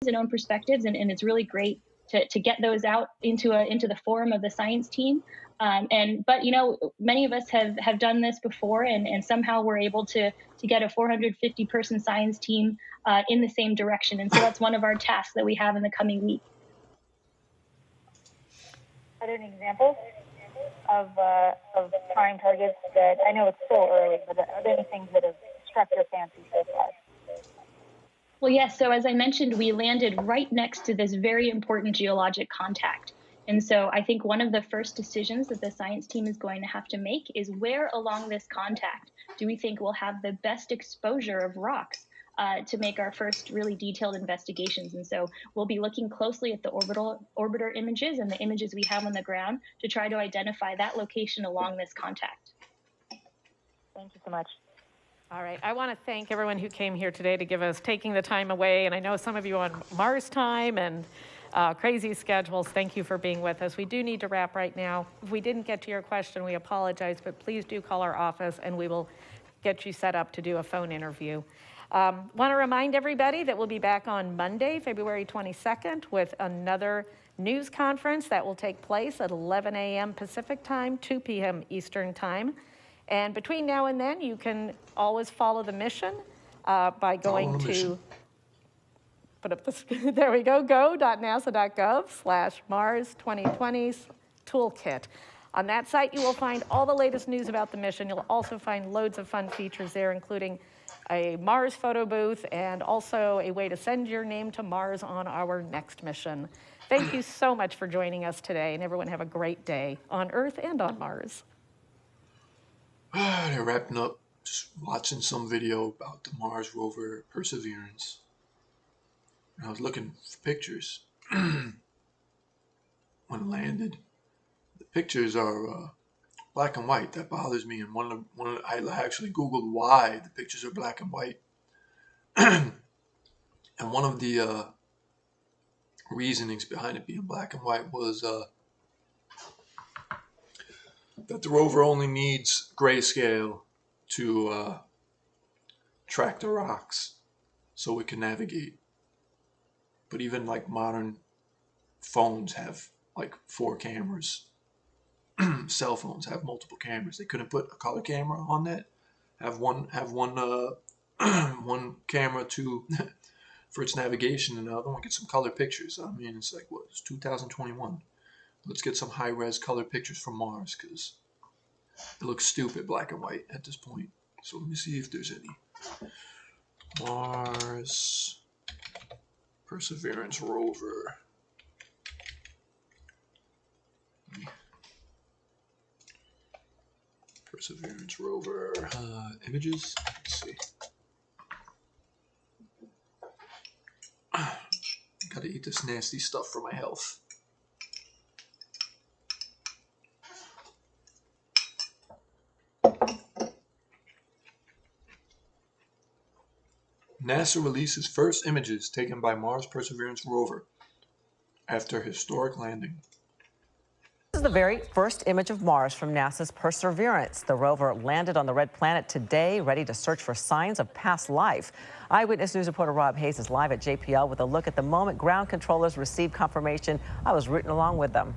and own perspectives, and it's really great to get those out into the forum of the science team. But many of us have done this before, and somehow we're able to get a 450-person science team in the same direction. And so that's one of our tasks that we have in the coming week. Are there any examples of prime targets that, I know it's still early, but are there any things that have struck your fancy so far? Well, yes. So as I mentioned, we landed right next to this very important geologic contact. And so I think one of the first decisions that the science team is going to have to make is where along this contact do we think we'll have the best exposure of rocks to make our first really detailed investigations. And so we'll be looking closely at the orbiter images and the images we have on the ground to try to identify that location along this contact. Thank you so much. All right, I want to thank everyone who came here today to give us taking the time away. And I know some of you on Mars time and crazy schedules. Thank you for being with us. We do need to wrap right now. If we didn't get to your question, we apologize, but please do call our office and we will get you set up to do a phone interview. Want to remind everybody that we'll be back on Monday, February 22nd, with another news conference that will take place at 11 a.m. Pacific time, 2 p.m. Eastern time. And between now and then, you can always follow the mission by going to, put up this, there we go, go.nasa.gov/Mars 2020 toolkit. On that site, you will find all the latest news about the mission. You'll also find loads of fun features there, including a Mars photo booth and also a way to send your name to Mars on our next mission. Thank you so much for joining us today, and everyone have a great day on Earth and on Mars. They're wrapping up, just watching some video about the Mars rover Perseverance. And I was looking for pictures when it landed. The pictures are black and white. That bothers me. And I actually Googled why the pictures are black and white. And one of the reasonings behind it being black and white was that the rover only needs grayscale to track the rocks so it can navigate. But even like modern phones have like 4 cameras. Cell phones have multiple cameras. They couldn't put a color camera on that. Have one one camera for its navigation, and the other one get some color pictures. I mean, it's like, what, it's 2021. Let's get some high-res color pictures from Mars, because it looks stupid black and white at this point. So let me see if there's any. Mars Perseverance rover. Perseverance rover images. Let's see. Gotta eat this nasty stuff for my health. NASA releases first images taken by Mars Perseverance rover after historic landing. This is the very first image of Mars from NASA's Perseverance. The rover landed on the red planet today, ready to search for signs of past life. Eyewitness News reporter Rob Hayes is live at JPL with a look at the moment ground controllers received confirmation. I was rooting along with them.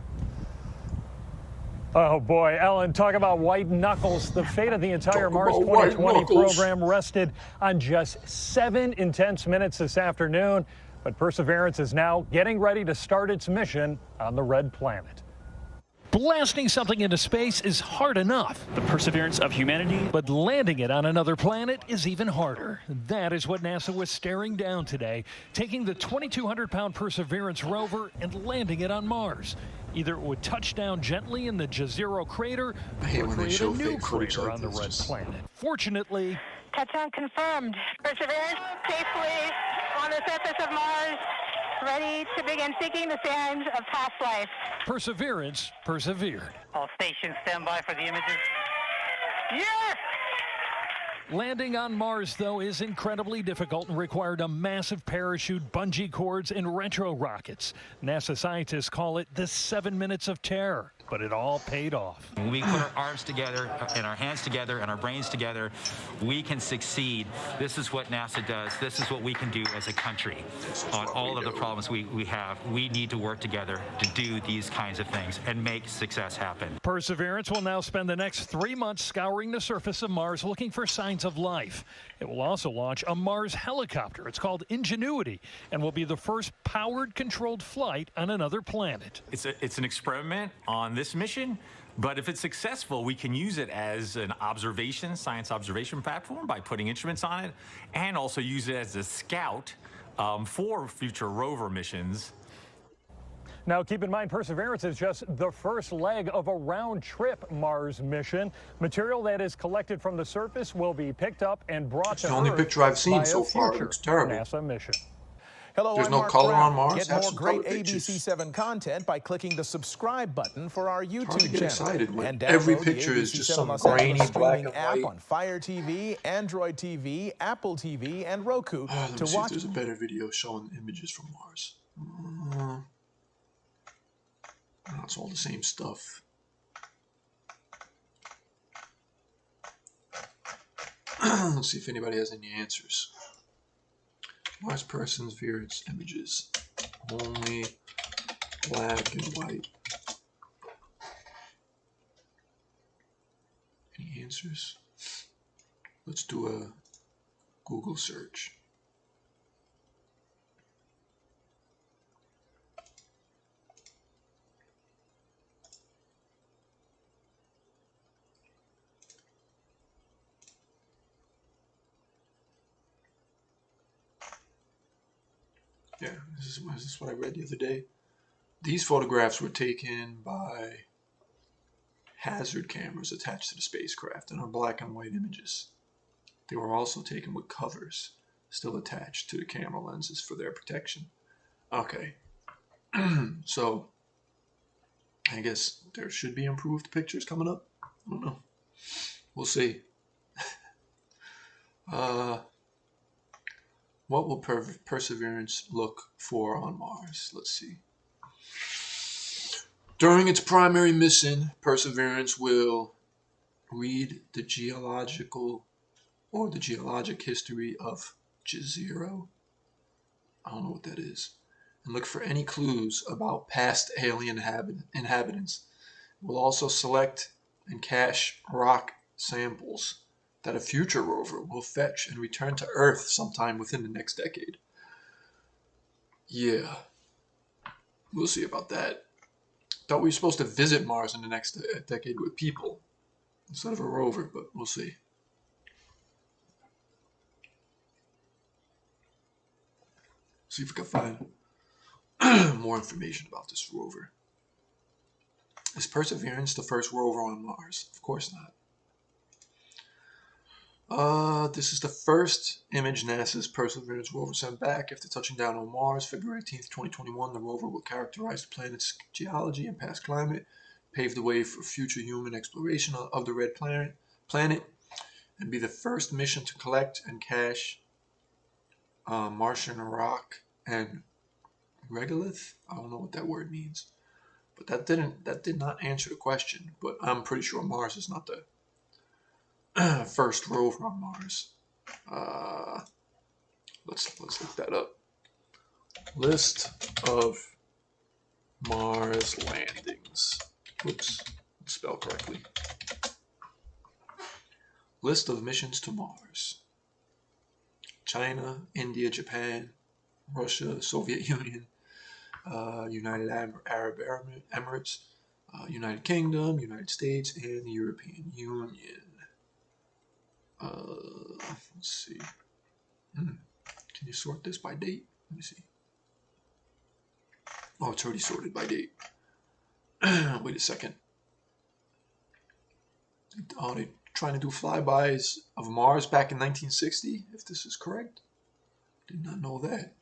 Oh boy, Ellen, talk about white knuckles. The fate of the entire Mars 2020 program rested on just 7 intense minutes this afternoon. But Perseverance is now getting ready to start its mission on the red planet. Blasting something into space is hard enough. The perseverance of humanity. But landing it on another planet is even harder. That is what NASA was staring down today, taking the 2,200-pound Perseverance rover and landing it on Mars. Either it would touch down gently in the Jezero crater or create a new crater on the red planet. Fortunately, Touchdown confirmed. Perseverance safely on the surface of Mars, ready to begin seeking the signs of past life. Perseverance persevered. All stations stand by for the images. Yes! Landing on Mars, though, is incredibly difficult and required a massive parachute, bungee cords, and retro rockets. NASA scientists call it the 7 minutes of terror, but it all paid off. When we put our arms together and our hands together and our brains together, we can succeed. This is what NASA does. This is what we can do as a country. On all of the problems we have, we need to work together to do these kinds of things and make success happen. Perseverance will now spend the next 3 months scouring the surface of Mars looking for signs of life. It will also launch a Mars helicopter. It's called Ingenuity and will be the first powered, controlled flight on another planet. It's an experiment on this mission, but if it's successful, we can use it as an science observation platform by putting instruments on it, and also use it as a scout for future rover missions. Now, keep in mind, Perseverance is just the first leg of a round-trip Mars mission. Material that is collected from the surface will be picked up and brought to Earth. The only picture I've seen so far looks terrible. NASA mission. Hello, There's I'm no Mark color Brown. on Mars. Get Have more some great color pictures. ABC7 content by clicking the subscribe button for our YouTube Hard to get channel. excited when And every download the picture is just ABC7 some Los Angeles grainy black streaming and app white. on Fire TV, Android TV, Apple TV, and Roku Let to me see watch. if there's a better video showing images from Mars. It's all the same stuff. Let's see if anybody has any answers. Mars Perseverance images. Only black and white. Any answers? Let's do a Google search. Yeah, this is what I read the other day. These photographs were taken by hazard cameras attached to the spacecraft and are black and white images. They were also taken with covers still attached to the camera lenses for their protection. Okay, so I guess there should be improved pictures coming up. I don't know. We'll see. What will Perseverance look for on Mars? Let's see. During its primary mission, Perseverance will read the geologic history of Jezero. I don't know what that is. And look for any clues about past alien inhabitants. It will also select and cache rock samples that a future rover will fetch and return to Earth sometime within the next decade. Yeah, we'll see about that. Thought we were supposed to visit Mars in the next decade with people instead of a rover, but we'll see. See if we can find more information about this rover. Is Perseverance the first rover on Mars? Of course not. This is the first image NASA's Perseverance rover sent back after touching down on Mars. February 18th, 2021, the rover will characterize the planet's geology and past climate, pave the way for future human exploration of the red planet, and be the first mission to collect and cache Martian rock and regolith. I don't know what that word means, but that did not answer the question. But I'm pretty sure Mars is not the first rover on Mars. Let's look that up. List of Mars landings. Oops, let's spell correctly. List of missions to Mars. China, India, Japan, Russia, Soviet Union, United Arab Emirates, United Kingdom, United States, and the European Union. Let's see. Can you sort this by date? Let me see. Oh, it's already sorted by date. Wait a second. Oh, they're trying to do flybys of Mars back in 1960, if this is correct. Did not know that.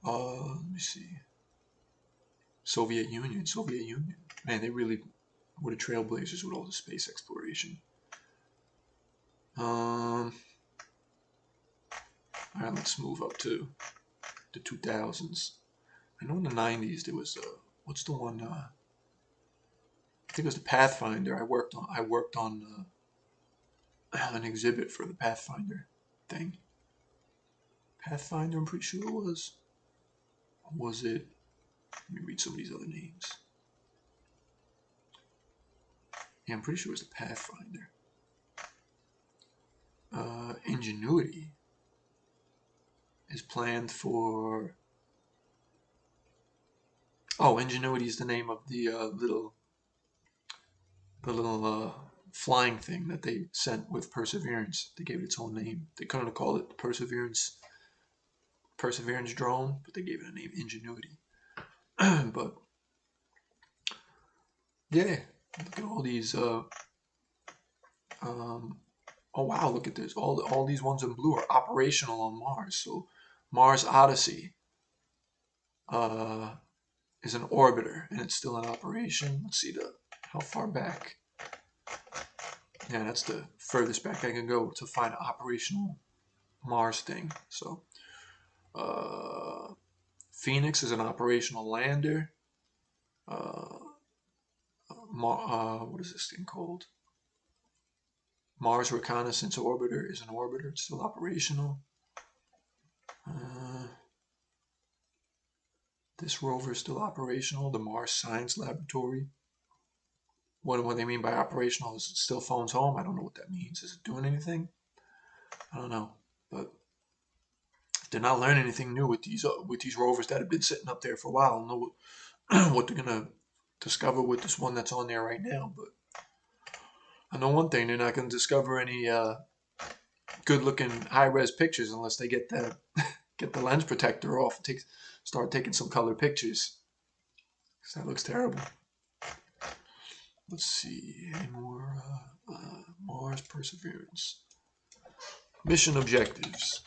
Let me see. Soviet Union. Man, they really were the trailblazers with all the space exploration. All right, let's move up to the 2000s. I know in the 90s there was what's the one? I think it was the Pathfinder. I worked on an exhibit for the Pathfinder thing. Pathfinder, I'm pretty sure it was. Or was it? Let me read some of these other names. Yeah, I'm pretty sure it was the Pathfinder. Ingenuity is planned for. Oh, Ingenuity is the name of the little flying thing that they sent with Perseverance. They gave it its own name. They couldn't have called it the Perseverance drone, but they gave it a name, Ingenuity. But yeah, look at all these. Oh wow, look at this. All these ones in blue are operational on Mars. So Mars Odyssey is an orbiter and it's still in operation. Let's see how far back. Yeah, that's the furthest back I can go to find an operational Mars thing. So Phoenix is an operational lander. What is this thing called? Mars Reconnaissance Orbiter is an orbiter. It's still operational. This rover is still operational. The Mars Science Laboratory. What they mean by operational is it still phones home. I don't know what that means. Is it doing anything? I don't know. But they're not learning anything new with these rovers that have been sitting up there for a while. I don't know what they're gonna discover with this one that's on there right now. But I know one thing: they're not gonna discover any good-looking high-res pictures unless they get the lens protector off and start taking some color pictures. Because that looks terrible. Let's see, any more Mars Perseverance. Mission objectives.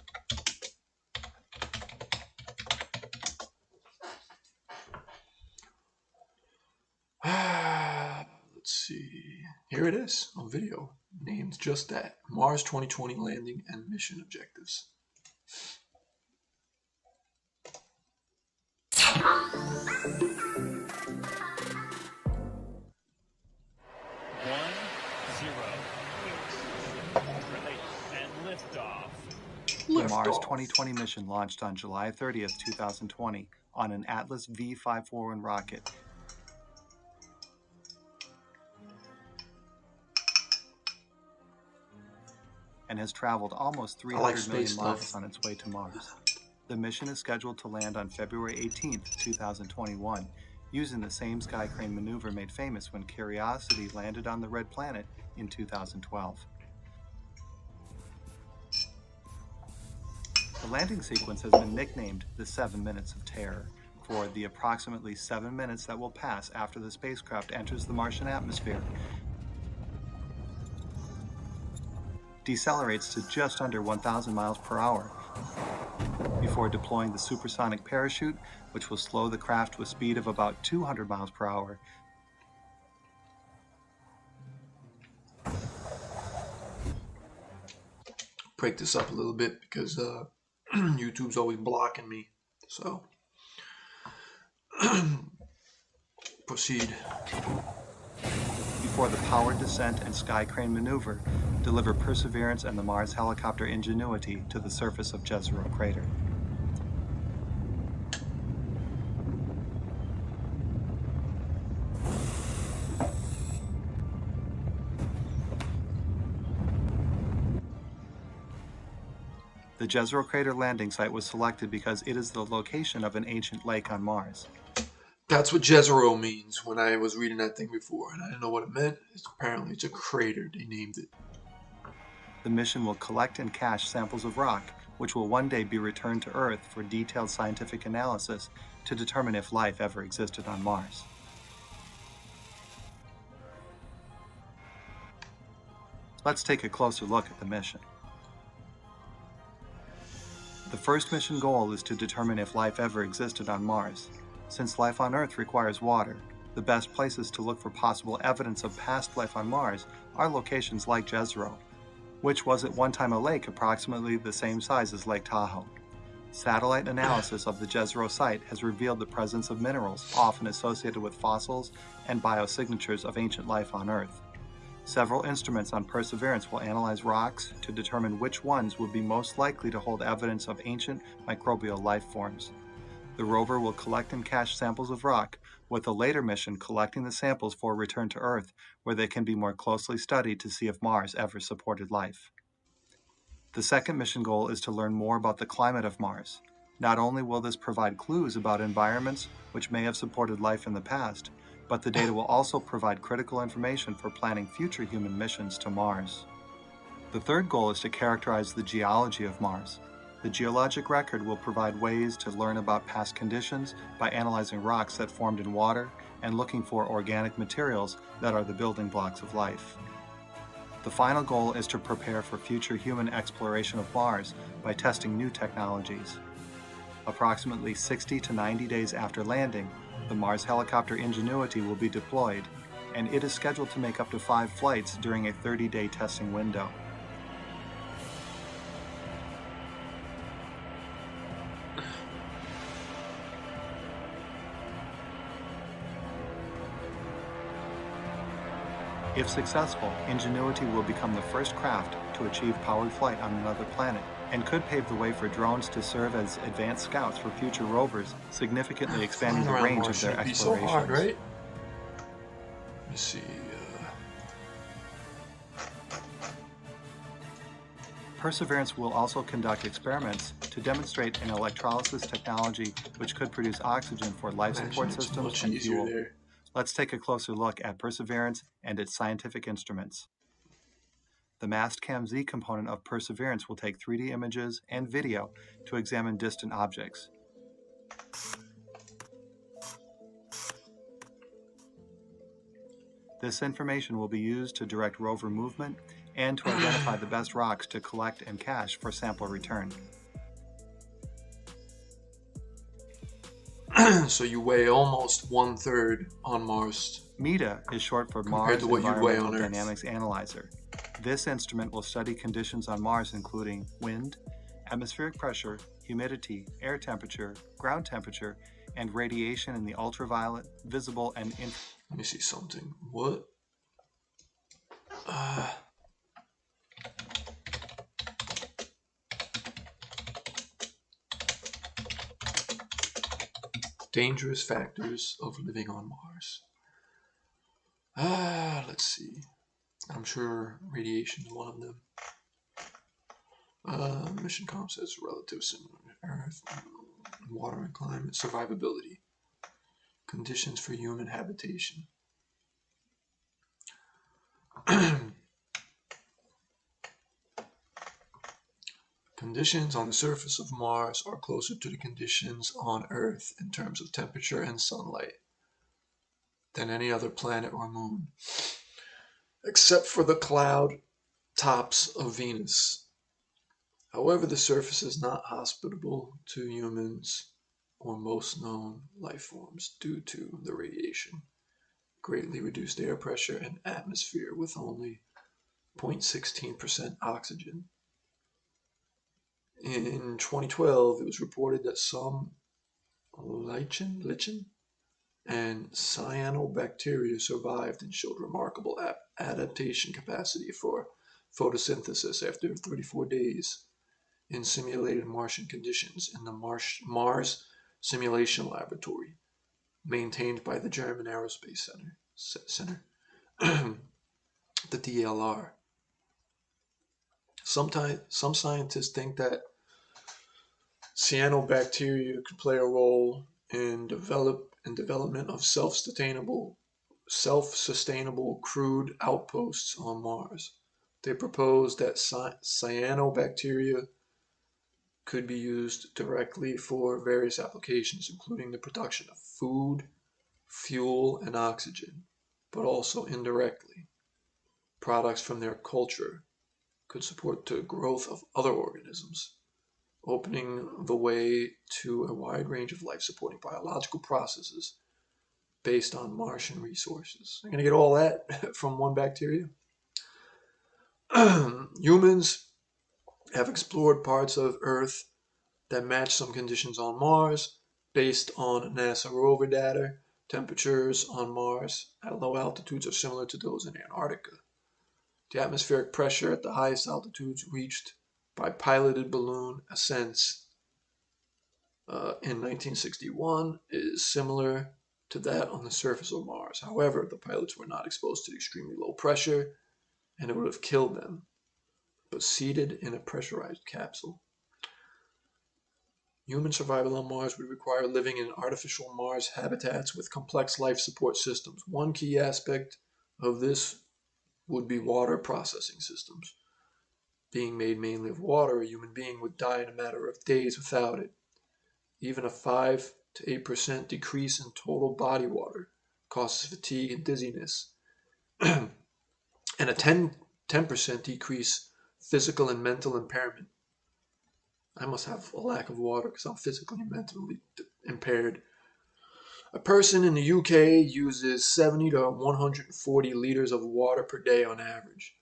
Let's see. Here it is on video. Named just that. Mars 2020 landing and mission objectives. The Mars 2020 mission launched on July 30th, 2020 on an Atlas V541 rocket. And has traveled almost 300 million miles on its way to Mars. The mission is scheduled to land on February 18th, 2021, using the same sky crane maneuver made famous when Curiosity landed on the Red Planet in 2012. The landing sequence has been nicknamed the 7 Minutes of Terror for the approximately 7 minutes that will pass after the spacecraft enters the Martian atmosphere, decelerates to just under 1,000 miles per hour, before deploying the supersonic parachute, which will slow the craft to a speed of about 200 miles per hour. Break this up a little bit because YouTube's always blocking me. So proceed. Before the powered descent and sky crane maneuver deliver Perseverance and the Mars helicopter Ingenuity to the surface of Jezero crater. The Jezero crater landing site was selected because it is the location of an ancient lake on Mars. That's what Jezero means when I was reading that thing before, and I didn't know what it meant. Apparently it's a crater. They named it. The mission will collect and cache samples of rock, which will one day be returned to Earth for detailed scientific analysis to determine if life ever existed on Mars. Let's take a closer look at the mission. The first mission goal is to determine if life ever existed on Mars. Since life on Earth requires water, the best places to look for possible evidence of past life on Mars are locations like Jezero. which was at one time a lake approximately the same size as Lake Tahoe. Satellite analysis of the Jezero site has revealed the presence of minerals often associated with fossils and biosignatures of ancient life on Earth. Several instruments on Perseverance will analyze rocks to determine which ones would be most likely to hold evidence of ancient microbial life forms. The rover will collect and cache samples of rock, with a later mission collecting the samples for return to Earth, where they can be more closely studied to see if Mars ever supported life. The second mission goal is to learn more about the climate of Mars. Not only will this provide clues about environments which may have supported life in the past, but the data will also provide critical information for planning future human missions to Mars. The third goal is to characterize the geology of Mars. The geologic record will provide ways to learn about past conditions by analyzing rocks that formed in water and looking for organic materials that are the building blocks of life. The final goal is to prepare for future human exploration of Mars by testing new technologies. Approximately 60 to 90 days after landing, the Mars helicopter Ingenuity will be deployed, and it is scheduled to make up to 5 flights during a 30-day testing window. If successful, Ingenuity will become the first craft to achieve powered flight on another planet and could pave the way for drones to serve as advanced scouts for future rovers, significantly expanding the range of their explorations. So hard, right? Let me see. Perseverance will also conduct experiments to demonstrate an electrolysis technology which could produce oxygen for life support systems and fuel. There. Let's take a closer look at Perseverance and its scientific instruments. The Mastcam-Z component of Perseverance will take 3D images and video to examine distant objects. This information will be used to direct rover movement and to identify the best rocks to collect and cache for sample return. So you weigh almost 1/3 on Mars. MEDA is short for Mars Environmental Dynamics Analyzer. This instrument will study conditions on Mars including wind, atmospheric pressure, humidity, air temperature, ground temperature, and radiation in the ultraviolet, visible, and infrared. Let me see something. What? Dangerous factors of living on Mars. Let's see. I'm sure radiation is one of them. Mission concepts, relative similar to Earth, water and climate, survivability, conditions for human habitation. Conditions on the surface of Mars are closer to the conditions on Earth in terms of temperature and sunlight than any other planet or moon, except for the cloud tops of Venus. However, the surface is not hospitable to humans or most known life forms due to the radiation, greatly reduced air pressure, and atmosphere with only 0.16% oxygen. In 2012, it was reported that some lichen and cyanobacteria survived and showed remarkable adaptation capacity for photosynthesis after 34 days in simulated Martian conditions in the Mars Simulation Laboratory, maintained by the German Aerospace Center, the DLR. Some scientists think that cyanobacteria could play a role in development of self-sustainable crude outposts on Mars. They propose that cyanobacteria could be used directly for various applications, including the production of food, fuel, and oxygen, but also indirectly. Products from their culture could support the growth of other organisms, opening the way to a wide range of life-supporting biological processes based on Martian resources. I'm going to get all that from one bacteria. Humans have explored parts of Earth that match some conditions on Mars based on NASA rover data. Temperatures on Mars at low altitudes are similar to those in Antarctica. The atmospheric pressure at the highest altitudes reached by piloted balloon ascents in 1961 is similar to that on the surface of Mars. However, the pilots were not exposed to extremely low pressure, and it would have killed them, but seated in a pressurized capsule. Human survival on Mars would require living in artificial Mars habitats with complex life support systems. One key aspect of this would be water processing systems. Being made mainly of water, a human being would die in a matter of days without it. Even a 5 to 8% decrease in total body water causes fatigue and dizziness, and a 10% decrease physical and mental impairment. I must have a lack of water because I'm physically and mentally impaired. A person in the UK uses 70 to 140 liters of water per day on average.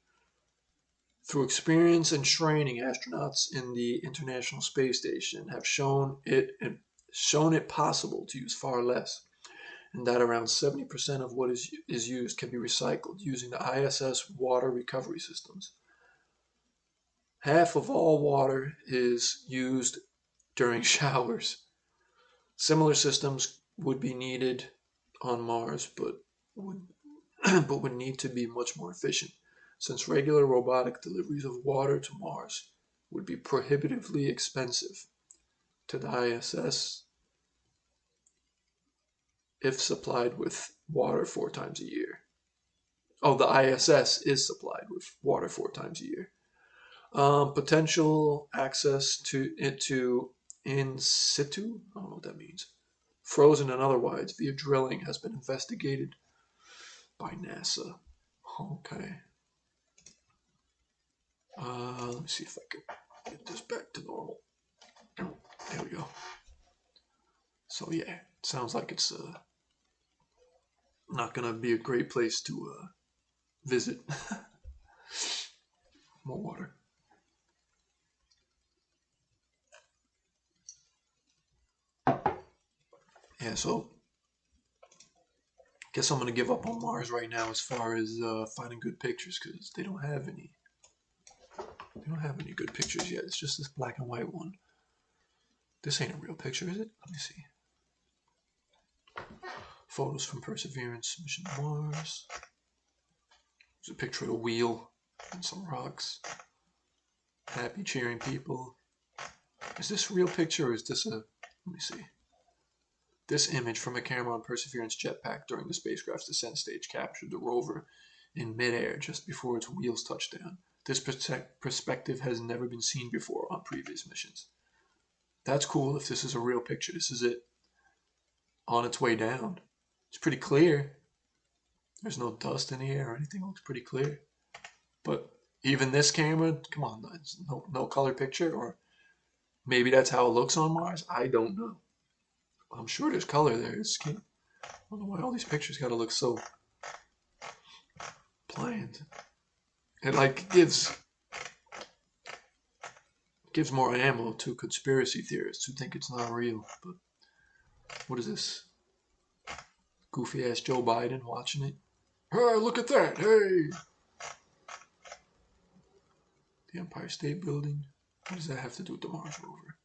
Through experience and training, astronauts in the International Space Station have shown it possible to use far less, and that around 70% of what is used can be recycled using the ISS water recovery systems. Half of all water is used during showers. Similar systems would be needed on Mars, but would need to be much more efficient, since regular robotic deliveries of water to Mars would be prohibitively expensive to the ISS if supplied with water 4 times a year. Oh, the ISS is supplied with water 4 times a year. Potential access to in situ, I don't know what that means, frozen and otherwise, via drilling has been investigated by NASA. Okay. Let me see if I can get this back to normal. There we go. So yeah, it sounds like it's not gonna be a great place to visit. More water. Yeah, so guess I'm gonna give up on Mars right now as far as finding good pictures because they don't have any. They don't have any good pictures yet. It's just this black and white one. This ain't a real picture, is it? Let me see. Photos from Perseverance mission to Mars. There's a picture of a wheel and some rocks. Happy, cheering people. Is this a real picture or is this a... Let me see. This image from a camera on Perseverance jetpack during the spacecraft's descent stage captured the rover in midair just before its wheels touched down. This perspective has never been seen before on previous missions. That's cool if this is a real picture. This is it on its way down. It's pretty clear. There's no dust in the air or anything. It looks pretty clear. But even this camera, come on, no color picture, or maybe that's how it looks on Mars. I don't know. I'm sure there's color there. I don't know why all these pictures gotta look so bland. It like gives more ammo to conspiracy theorists who think it's not real. But what is this? Goofy ass Joe Biden watching it. Hey, look at that! Hey, the Empire State Building. What does that have to do with the Mars rover?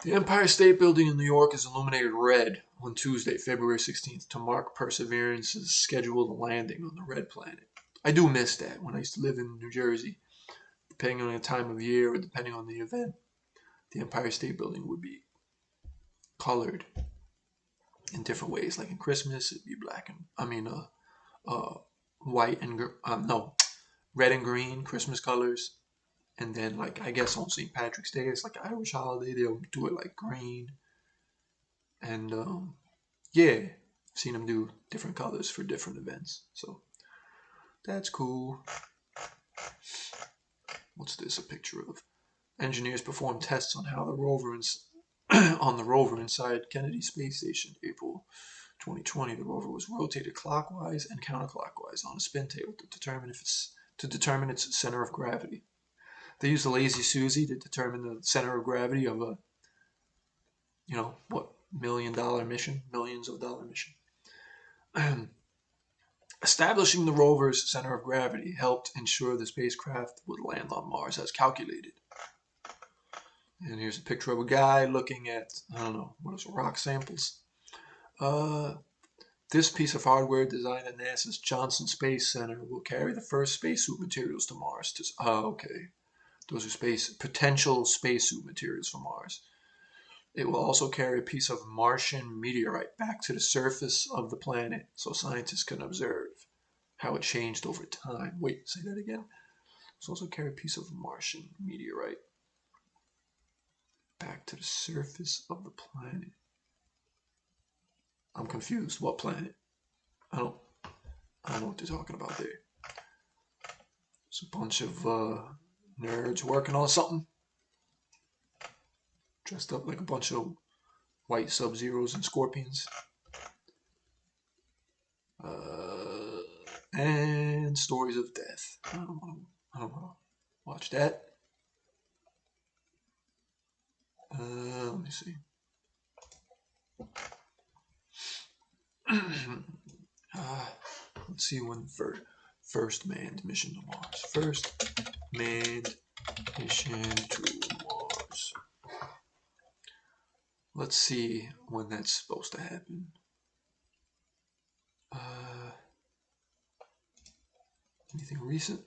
The Empire State Building in New York is illuminated red on Tuesday, February 16th, to mark Perseverance's scheduled landing on the red planet. I do miss that when I used to live in New Jersey. Depending on the time of year or depending on the event, the Empire State Building would be colored in different ways. Like in Christmas, it'd be white and red and green Christmas colors. And then, like, I guess on St. Patrick's Day, it's like an Irish holiday, they'll do it like green. And, yeah, I've seen them do different colors for different events. So, that's cool. What's this a picture of? Engineers performed tests on how the rover inside Kennedy Space Station, April 2020. The rover was rotated clockwise and counterclockwise on a spin table to determine if its to determine its center of gravity. They used the Lazy Susie to determine the center of gravity of a, $1 million mission, millions of dollar mission. Establishing the rover's center of gravity helped ensure the spacecraft would land on Mars as calculated. And here's a picture of a guy looking at, rock samples. This piece of hardware designed at NASA's Johnson Space Center will carry the first spacesuit materials to Mars. Those are potential spacesuit materials for Mars. It will also carry a piece of Martian meteorite back to the surface of the planet so scientists can observe how it changed over time. Wait, say that again? It's also carry a piece of Martian meteorite back to the surface of the planet. I'm confused. What planet? I don't know what they're talking about there. It's a bunch of nerds working on something. Dressed up like a bunch of white Sub-Zeros and Scorpions. And stories of death. I don't want to watch that. Let me see. Let's see when first manned mission to Mars. First manned mission to Mars. Let's see when that's supposed to happen. Anything recent?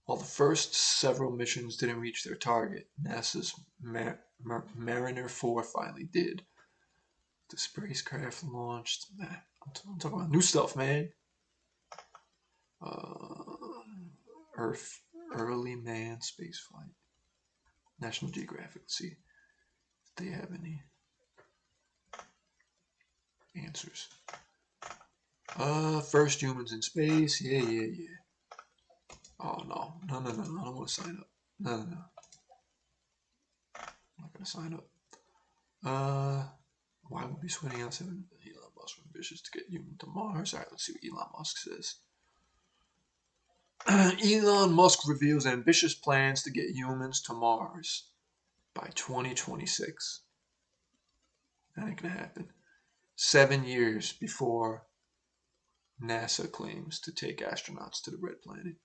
While the first several missions didn't reach their target, NASA's Mariner 4 finally did. The spacecraft launched. I'm talking about new stuff, man. Earth early manned spaceflight. National Geographic. Let's see if they have any answers. First humans in space. Yeah. Oh, no. I don't want to sign up. No. I'm not going to sign up. Why would be sweating out 7 Elon Musk ambitious to get human to Mars? All right, let's see what Elon Musk says. Elon Musk reveals ambitious plans to get humans to Mars by 2026. That ain't going to happen. 7 years before NASA claims to take astronauts to the Red Planet.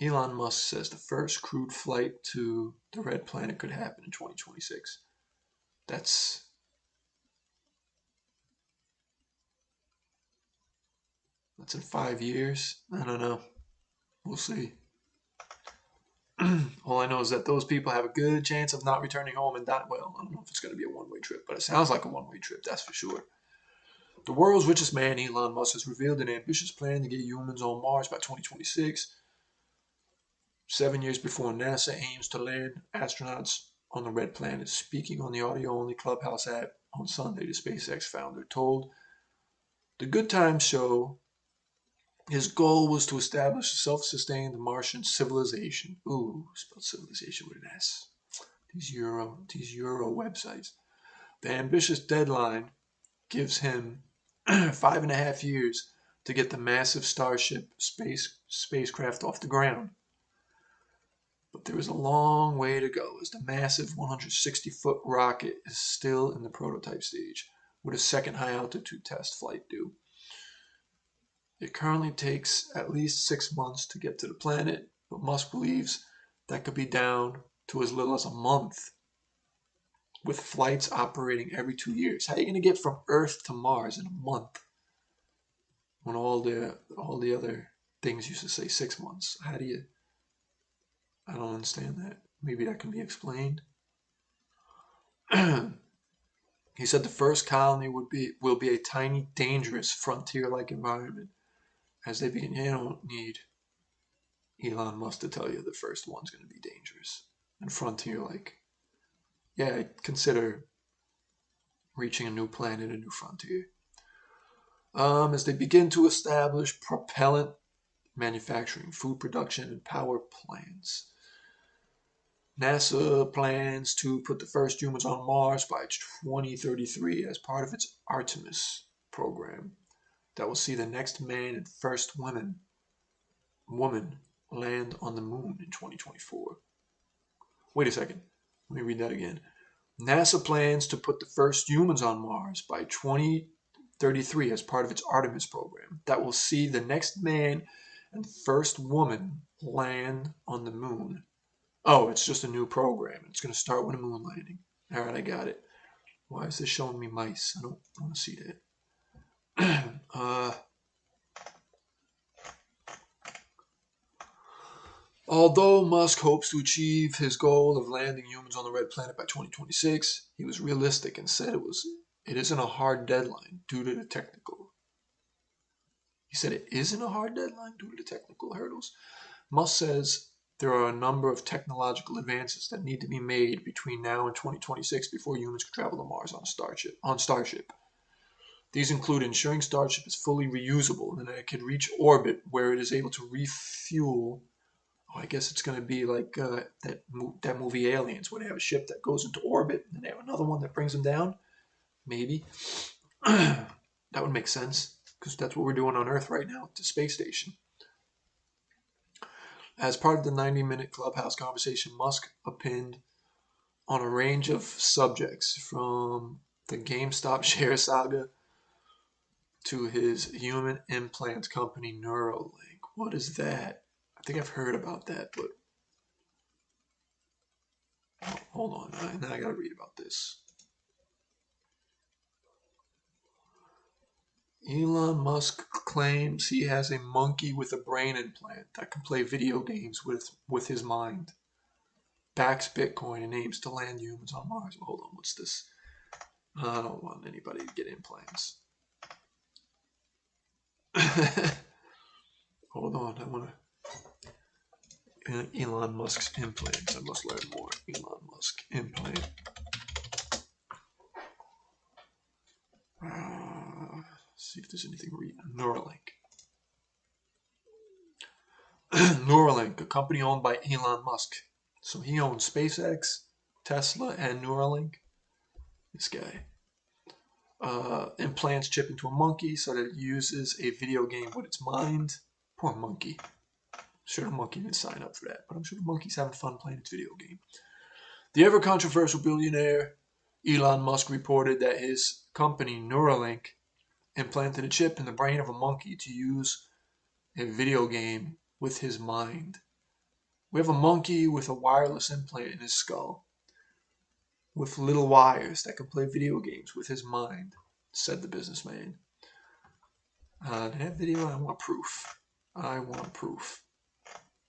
Elon Musk says the first crewed flight to the Red Planet could happen in 2026. That's in 5 years. I don't know. We'll see. All I know is that those people have a good chance of not returning home and die. Well, I don't know if it's going to be a one-way trip, but it sounds like a one-way trip, that's for sure. The world's richest man, Elon Musk, has revealed an ambitious plan to get humans on Mars by 2026. 7 years before NASA aims to land astronauts on the Red Planet. Speaking on the audio-only Clubhouse app on Sunday, the SpaceX founder told The Good Times show his goal was to establish a self-sustained Martian civilization. Ooh, spelled civilization with an S. These Euro websites. The ambitious deadline gives him 5.5 years to get the massive Starship spacecraft off the ground. But there is a long way to go, as the massive 160-foot rocket is still in the prototype stage, with a second high-altitude test flight due. It currently takes at least 6 months to get to the planet, but Musk believes that could be down to as little as a month, with flights operating every 2 years. How are you going to get from Earth to Mars in a month when all the other things used to say 6 months? How do you... I don't understand that. Maybe that can be explained. He said the first colony will be a tiny, dangerous, frontier-like environment. As they begin, you don't need Elon Musk to tell you the first one's going to be dangerous and frontier-like. Yeah, consider reaching a new planet, a new frontier. As they begin to establish propellant manufacturing, food production, and power plants. NASA plans to put the first humans on Mars by 2033 as part of its Artemis program. that will see the next man and first woman land on the moon in 2024. Wait a second. Let me read that again. NASA plans to put the first humans on Mars by 2033 as part of its Artemis program that will see the next man and first woman land on the moon. Oh, it's just a new program. It's going to start with a moon landing. All right, I got it. Why is this showing me mice? I don't want to see that. Although Musk hopes to achieve his goal of landing humans on the red planet by 2026, he was realistic and said it isn't a hard deadline due to the technical. He said it isn't a hard deadline due to the technical hurdles. Musk says there are a number of technological advances that need to be made between now and 2026 before humans can travel to Mars on Starship. These include ensuring Starship is fully reusable and that it can reach orbit where it is able to refuel. Oh, I guess it's going to be like that movie Aliens, where they have a ship that goes into orbit and they have another one that brings them down. Maybe. That would make sense, because that's what we're doing on Earth right now at the space station. As part of the 90-minute Clubhouse conversation, Musk opined on a range of subjects, from the GameStop share saga to his human implant company Neuralink. What is that? I think I've heard about that, but hold on. Now I gotta read about this. Elon Musk claims he has a monkey with a brain implant that can play video games with his mind. Backs Bitcoin and aims to land humans on Mars. Well, hold on, what's this? I don't want anybody to get implants. Hold on, I want to. Elon Musk's implants. I must learn more. Elon Musk implant. See if there's anything read. Neuralink. Neuralink, a company owned by Elon Musk. So he owns SpaceX, Tesla, and Neuralink. This guy. Implants chip into a monkey so that it uses a video game with its mind. Poor monkey. I'm sure the monkey didn't sign up for that, but I'm sure the monkey's having fun playing its video game. The ever-controversial billionaire Elon Musk reported that his company, Neuralink, implanted a chip in the brain of a monkey to use a video game with his mind. We have a monkey with a wireless implant in his skull, with little wires that can play video games with his mind, said the businessman. That video, I want proof. I want proof.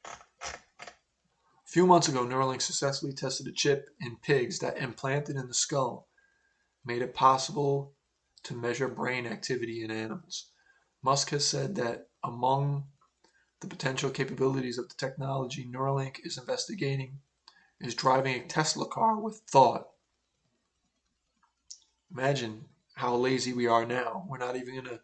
A few months ago, Neuralink successfully tested a chip in pigs that, implanted in the skull, made it possible to measure brain activity in animals. Musk has said that among the potential capabilities of the technology Neuralink is investigating is driving a Tesla car with thought. Imagine how lazy we are now. We're not even going to...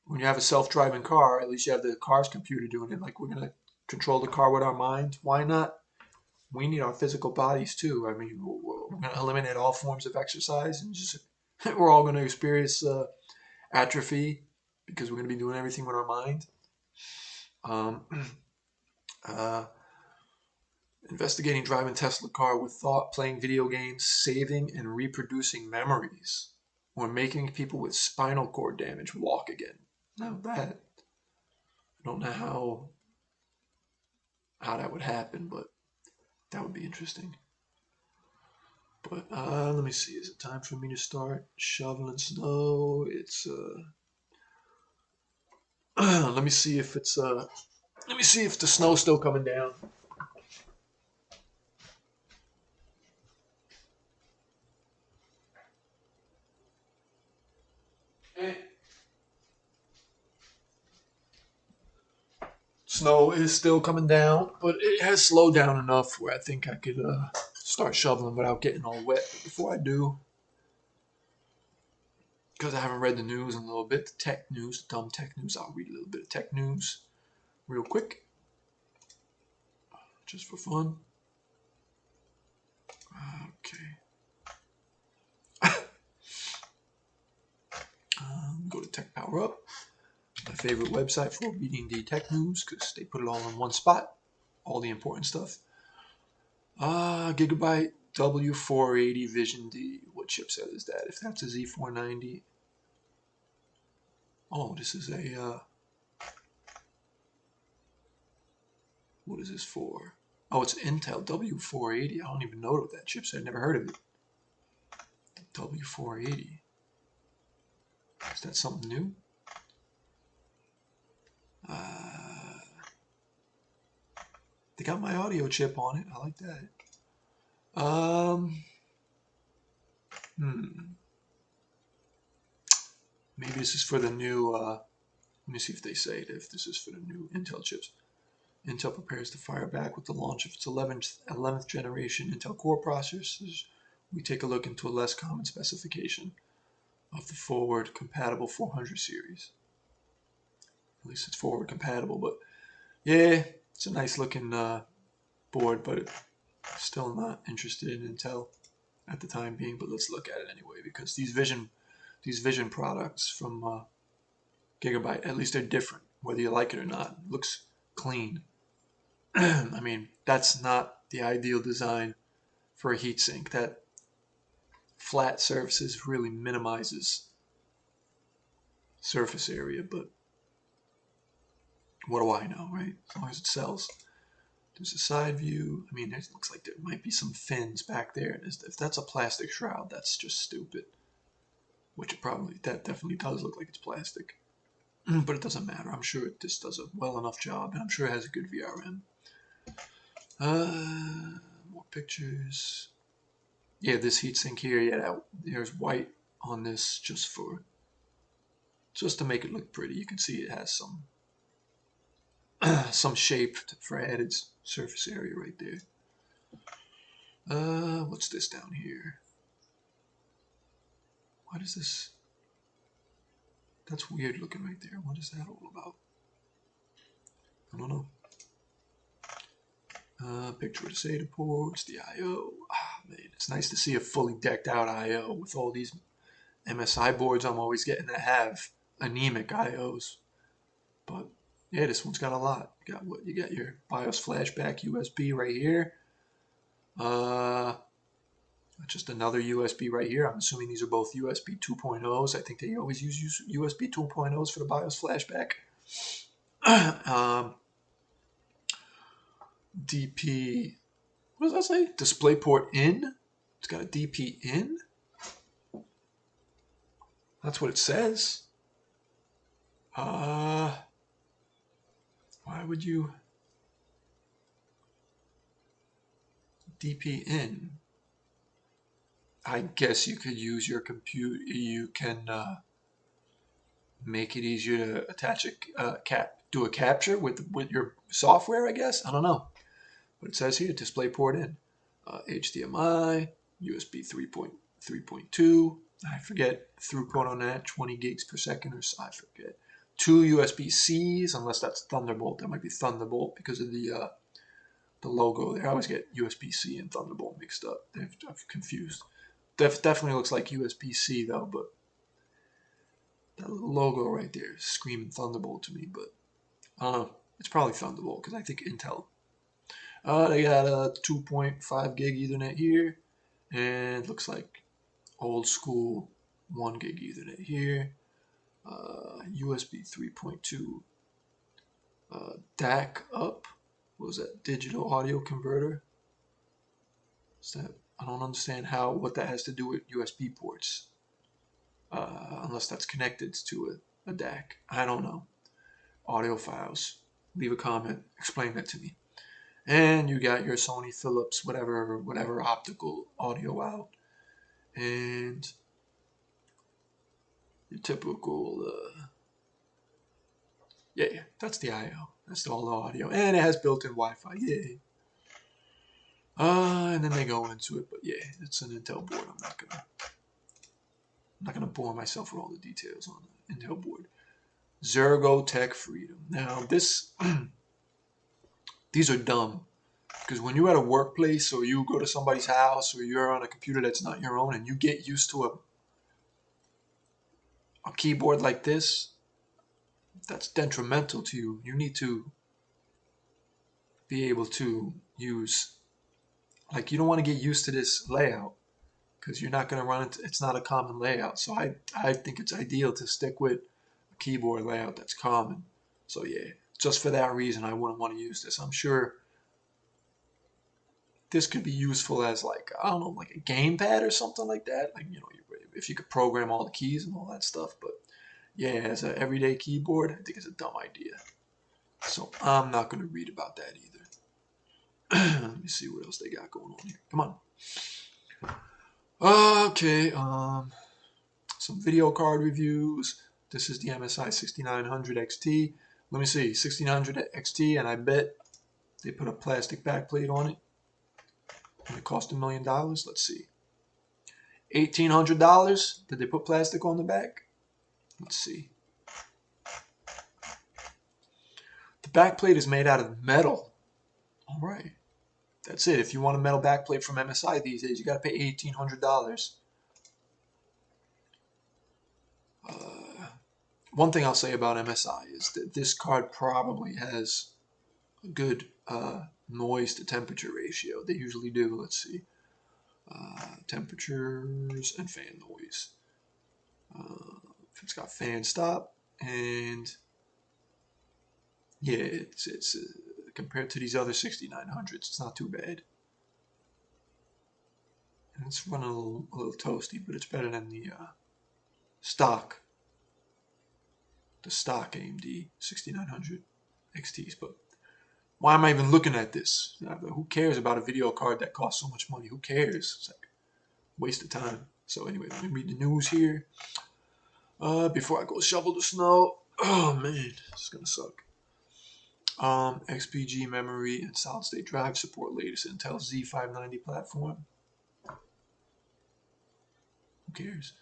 when you have a self-driving car, at least you have the car's computer doing it. Like, we're going to control the car with our mind. Why not? We need our physical bodies too. We're going to eliminate all forms of exercise, and just we're all going to experience atrophy because we're going to be doing everything with our mind. Investigating driving Tesla car with thought, playing video games, saving and reproducing memories, or making people with spinal cord damage walk again. Now that, I don't know how that would happen, but that would be interesting. But let me see. Is it time for me to start shoveling snow? It's let me see if it's let me see if the snow's still coming down. Snow is still coming down, but it has slowed down enough where I think I could start shoveling without getting all wet. But before I do, because I haven't read the news in a little bit, the tech news, the dumb tech news, I'll read a little bit of tech news real quick, just for fun. Okay. Power Up, my favorite website for reading the tech news because they put it all in one spot, all the important stuff. Gigabyte W480 Vision D. What chipset is that? If that's a Z490. Oh, this is a, what is this for? Oh, it's Intel W480. I don't even know what that chipset. Never heard of it. The W480. Is that something new? They got my audio chip on it. I like that. Maybe this is for the new, let me see if they say it, if this is for the new Intel chips. Intel prepares to fire back with the launch of its 11th generation Intel Core processors. We take a look into a less common specification of the forward compatible 400 series. At least it's forward compatible, but yeah, it's a nice looking board, but still not interested in Intel at the time being. But let's look at it anyway, because these Vision products from Gigabyte, at least they're different, whether you like it or not. It looks clean. I mean, that's not the ideal design for a heatsink. That flat surfaces really minimizes surface area, but what do I know, right? As long as it sells. There's a side view. I mean, it looks like there might be some fins back there. If that's a plastic shroud, that's just stupid. Which that definitely does look like it's plastic. But it doesn't matter. I'm sure this does a well enough job, and I'm sure it has a good VRM. More pictures. Yeah, this heatsink here, yeah, there's white on this just to make it look pretty. You can see it has some shape for added surface area right there. What's this down here? What is this? That's weird looking right there. What is that all about? I don't know. Picture of the SATA ports, the I/O. Man, it's nice to see a fully decked out I/O with all these MSI boards I'm always getting that have anemic I/Os. But yeah, this one's got a lot. You got your BIOS flashback USB right here. Just another USB right here. I'm assuming these are both USB 2.0s. I think they always use USB 2.0s for the BIOS flashback. DP, what does that say? DisplayPort in? It's got a DP in? That's what it says. Why would you DP in? I guess you could use your computer. You can make it easier to attach do a capture with your software. I guess I don't know, but it says here DisplayPort in, HDMI, USB 3.3.2. I forget throughput on that, 20 gigs per second or so. I forget. 2 USB-Cs, unless that's Thunderbolt. That might be Thunderbolt because of the logo there. I always get USB-C and Thunderbolt mixed up. I'm confused. Definitely looks like USB-C though, but that logo right there is screaming Thunderbolt to me, but I don't know. It's probably Thunderbolt because I think Intel. They got a 2.5 gig Ethernet here, and it looks like old school 1 gig Ethernet here. USB 3.2 DAC up. What was that? Digital audio converter. Is that? I don't understand what that has to do with USB ports. Unless that's connected to a DAC. I don't know. Audio files. Leave a comment. Explain that to me. And you got your Sony Philips, whatever optical audio out. And your typical, yeah, that's the I/O. That's all the audio. And it has built-in Wi-Fi. Yay. And then they go into it, but yeah, it's an Intel board. I'm not gonna bore myself with all the details on the Intel board. Zergo Tech Freedom. Now these are dumb because when you're at a workplace or you go to somebody's house or you're on a computer that's not your own and you get used to a keyboard like this, that's detrimental to you. You need to be able to use, like, you don't want to get used to this layout because you're not going to run it. It's not a common layout. So I think it's ideal to stick with a keyboard layout that's common. So yeah, just for that reason, I wouldn't want to use this. I'm sure this could be useful as, like, I don't know, like a gamepad or something like that. Like, you know, if you could program all the keys and all that stuff. But yeah, as an everyday keyboard, I think it's a dumb idea. So I'm not going to read about that either. Let me see what else they got going on here. Come on. Okay, some video card reviews. This is the MSI 6900 XT. Let me see, 6900 XT, and I bet they put a plastic backplate on it. And it cost $1 million. Let's see. $1,800. Did they put plastic on the back? Let's see. The backplate is made out of metal. All right. That's it. If you want a metal backplate from MSI these days, you got to pay $1,800. One thing I'll say about MSI is that this card probably has a good noise to temperature ratio. They usually do. Let's see. Temperatures and fan noise. It's got fan stop, and yeah, it's compared to these other 6900s, it's not too bad. And it's running a little toasty, but it's better than the stock AMD 6900 XTs. But why am I even looking at this? Who cares about a video card that costs so much money? Who cares? It's like a waste of time. So anyway, let me read the news here. Before I go shovel the snow. Oh man, this is gonna suck. XPG memory and solid state drive support latest Intel Z590 platform. Who cares?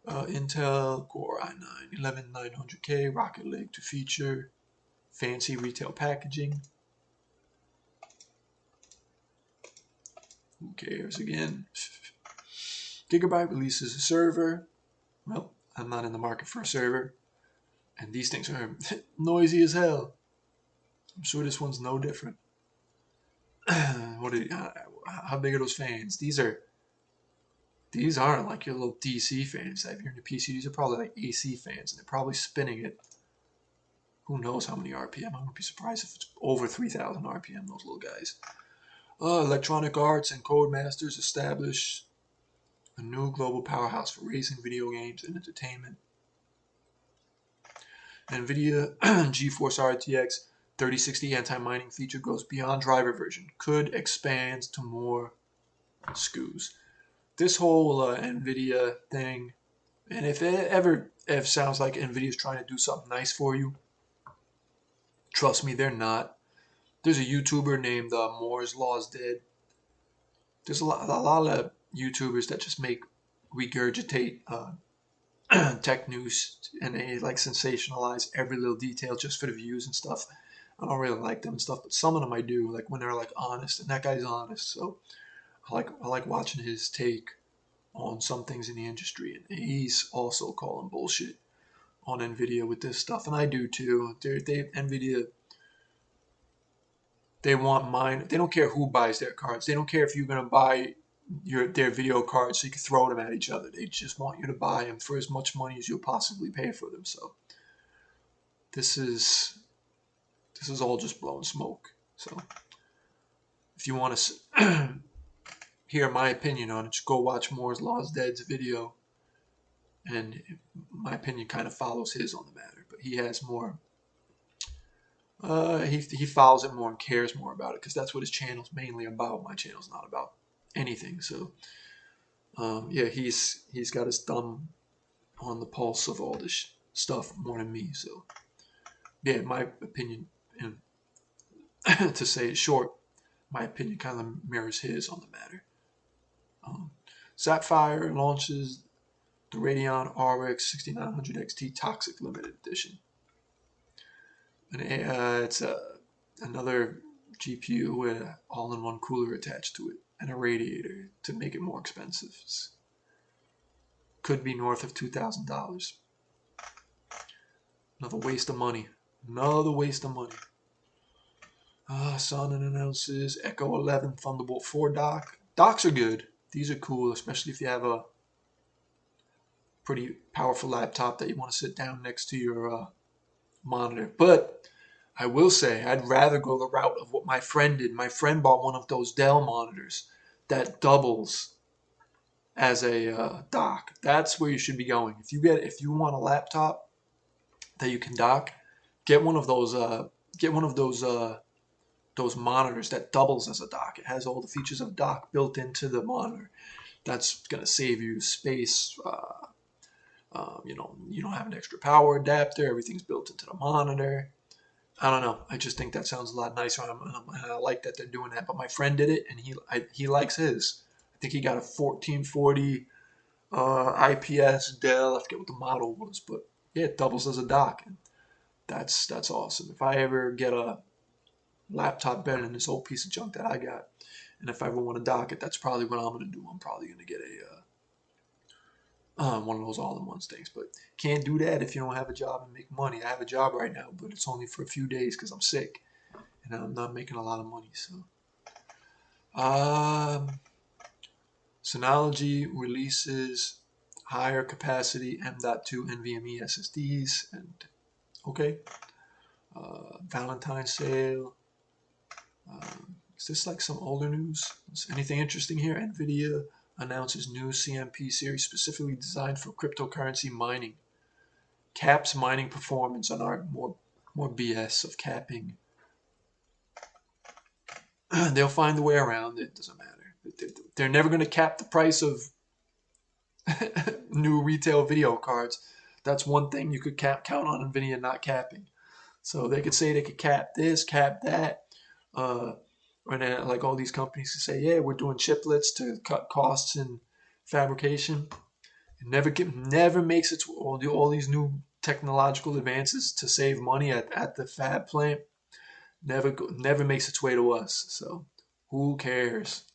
Intel Core i9 11900K Rocket Lake to feature fancy retail packaging. Who cares again? Gigabyte releases a server. Well, I'm not in the market for a server. And these things are noisy as hell. I'm sure this one's no different. How big are those fans? These aren't like your little DC fans that have here in the PC. These are probably like AC fans, and they're probably spinning it. Who knows how many RPM? I wouldn't be surprised if it's over 3,000 RPM, those little guys. Electronic Arts and Codemasters establish a new global powerhouse for racing, video games, and entertainment. NVIDIA GeForce RTX 3060 anti-mining feature goes beyond driver version. Could expand to more SKUs. This whole NVIDIA thing, and if it ever sounds like NVIDIA's trying to do something nice for you, trust me, they're not. There's a YouTuber named Moore's Law is Dead. There's a lot of YouTubers that just regurgitate tech news, and they like sensationalize every little detail just for the views and stuff. I don't really like them and stuff, but some of them I do, like when they're like honest, and that guy's honest. So I like watching his take on some things in the industry, and he's also calling bullshit on NVIDIA with this stuff, and I do too. NVIDIA, they want mine. They don't care who buys their cards. They don't care if you're gonna buy their video cards so you can throw them at each other. They just want you to buy them for as much money as you'll possibly pay for them. So this is all just blowing smoke. So if you want to hear my opinion on it, just go watch Moore's Law is Dead's video, and my opinion kind of follows his on the matter. But he has more. He follows it more and cares more about it because that's what his channel's mainly about. My channel's not about anything. So yeah, he's got his thumb on the pulse of all this stuff more than me. So yeah, my opinion, and to say it short, my opinion kind of mirrors his on the matter. Sapphire launches the Radeon RX 6900 XT Toxic Limited Edition. And it's another GPU with an all-in-one cooler attached to it and a radiator to make it more expensive. Could be north of $2,000. Another waste of money. Another waste of money. Sonnen announces Echo 11 Thunderbolt 4 dock. Docks are good. These are cool, especially if you have a pretty powerful laptop that you want to sit down next to your monitor. But I will say I'd rather go the route of what my friend did. My friend bought one of those Dell monitors that doubles as a dock. That's where you should be going. If you want a laptop that you can dock, get one of those those monitors that doubles as a dock. It has all the features of dock built into the monitor. That's gonna save you space. You know, you don't have an extra power adapter. Everything's built into the monitor. I don't know. I just think that sounds a lot nicer, and I like that they're doing that. But my friend did it, and he likes his. I think he got a 1440 IPS Dell. I forget what the model was, but yeah, it doubles as a dock, and that's awesome. If I ever get a laptop better than this old piece of junk that I got, and if I ever want to dock it, that's probably what I'm gonna do. I'm probably gonna get a one of those all-in-one things, but can't do that if you don't have a job and make money. I have a job right now, but it's only for a few days because I'm sick and I'm not making a lot of money. So, Synology releases higher capacity M.2 NVMe SSDs, and okay, Valentine's sale. Is this like some older news? Is anything interesting here? NVIDIA announces new CMP series specifically designed for cryptocurrency mining. Caps mining performance on our more BS of capping. They'll find a way around it. It doesn't matter. They're never going to cap the price of new retail video cards. That's one thing you could count on NVIDIA not capping. So they could say they could cap this, cap that. Or like all these companies can say, yeah, we're doing chiplets to cut costs in fabrication. It never makes its all these new technological advances to save money at the fab plant. Never makes its way to us. So who cares?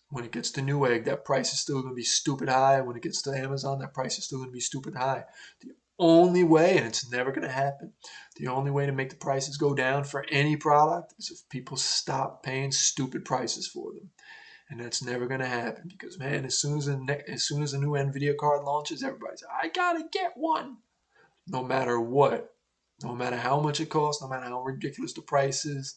When it gets to Newegg, that price is still going to be stupid high. When it gets to Amazon, that price is still going to be stupid high. The only way, and it's never going to happen, the only way to make the prices go down for any product is if people stop paying stupid prices for them. And that's never going to happen because, man, as soon as a new NVIDIA card launches, everybody's like, I got to get one. No matter what, no matter how much it costs, no matter how ridiculous the price is,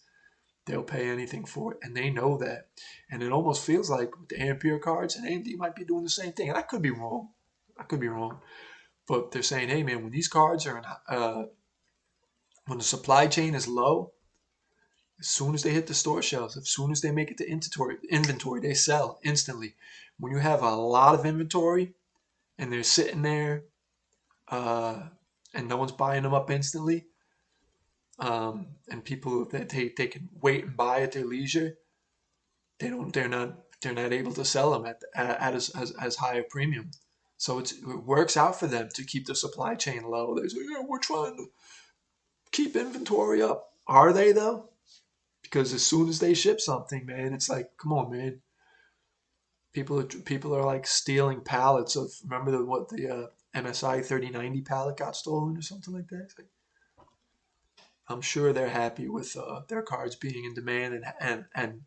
they'll pay anything for it. And they know that. And it almost feels like with the Ampere cards, and AMD might be doing the same thing. And I could be wrong. But they're saying, hey, man, when these cards are when the supply chain is low, as soon as they hit the store shelves, as soon as they make it to inventory, they sell instantly. When you have a lot of inventory and they're sitting there and no one's buying them up instantly, and people that they can wait and buy at their leisure, they're not able to sell them at as high a premium. So it works out for them to keep the supply chain low. They say, yeah, we're trying to keep inventory up. Are they though? Because as soon as they ship something, man, it's like, come on, man. People are like stealing pallets of. Remember the MSI 3090 pallet got stolen or something like that. It's like, I'm sure they're happy with their cards being in demand and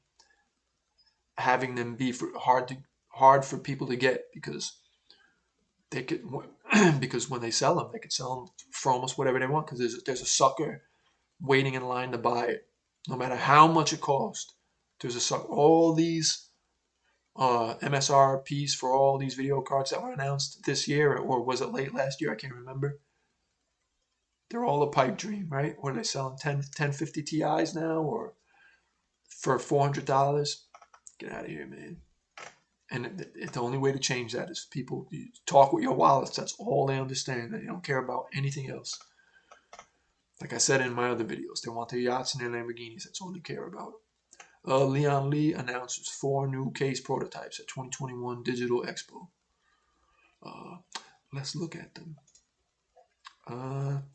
having them be hard for people to get because they could because when they sell them, they could sell them for almost whatever they want because there's a sucker waiting in line to buy it, no matter how much it costs. There's a sucker. All these MSRPs for all these video cards that were announced this year, or was it late last year? I can't remember. They're all a pipe dream, right? What are they selling? 1050 Ti's now, or for $400? Get out of here, man. And the only way to change that is people talk with your wallets. That's all they understand. They don't care about anything else. Like I said in my other videos, they want their yachts and their Lamborghinis. That's all they care about. Leon Lee announces 4 new case prototypes at 2021 Digital Expo. Let's look at them.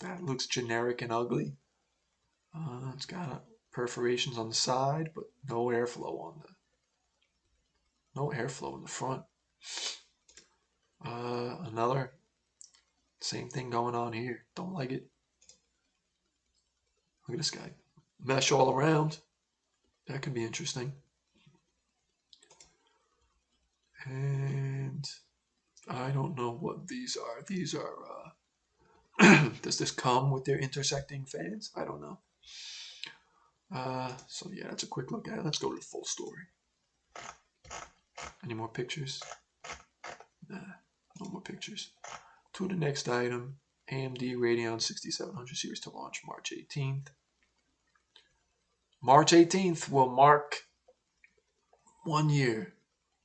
That looks generic and ugly. It's got perforations on the side, but no airflow in the front. Another Same thing going on here. Don't like it. Look at this guy. Mesh all around. That could be interesting. And I don't know what these are. These are, does this come with their intersecting fans? I don't know. So yeah, that's a quick look at it. Let's go to the full story. Any more pictures? Nah, no more pictures. To the next item. AMD Radeon 6700 series to launch March 18th. March 18th will mark 1 year.